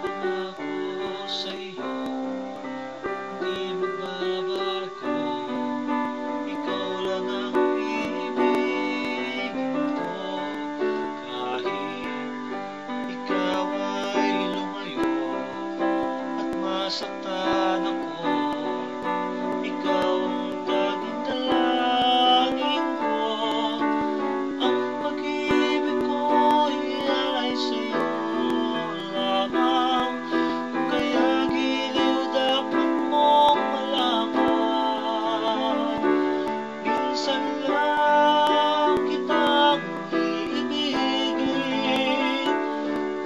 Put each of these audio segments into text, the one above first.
Pangako sa'yo, di magbabago. Ikaw lang ang ibigin ko. Kahit ikaw ay lumayo at masaktan ako, ikaw ang tanging dalangin ko. Ang pag-ibig ko'y ay sa'yo lamang, kaya giliw dapat mong malaman. Minsan lang kitang iibigin,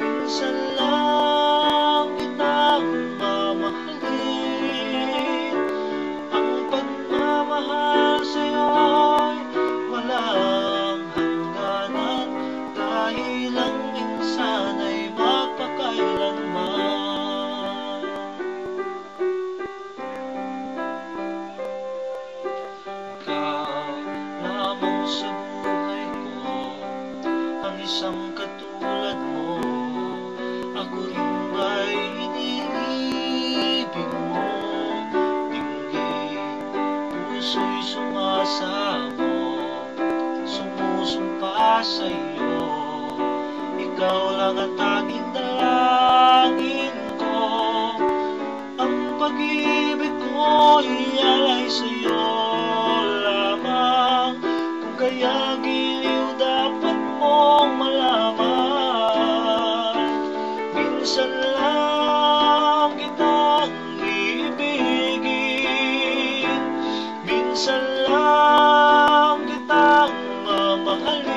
minsan lang kitang mamahalin. Ang pagmamahal sa'yo'y walang hangganan, dahil ang minsan ay magpakailanman. Ikaw lamang sa buhay ko, ang isang katulad mo. Ako rin ba'y iniibig mo? Dinggin, puso'y sumasamo, sumusumpa sa'yo. Ikaw lang ang tanging dalangin ko. Ang pag-ibig ko'y alay sa'yo lamang, kung kaya giliw dapat mong malaman. Minsan lang kitang ibigin, minsan lang kitang mamahalin.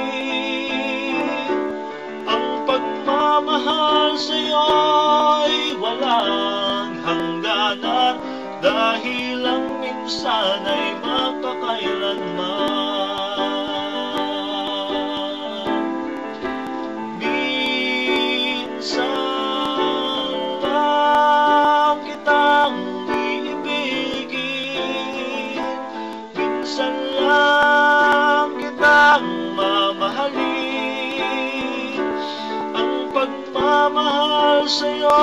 Ang pagmamahal sa'yo'y walang hangganan, dahil ang minsan ay magpakailanman. Minsan lang kitang iibigin, minsan lang kitang mamahalin. Ang pagmamahal sa'yo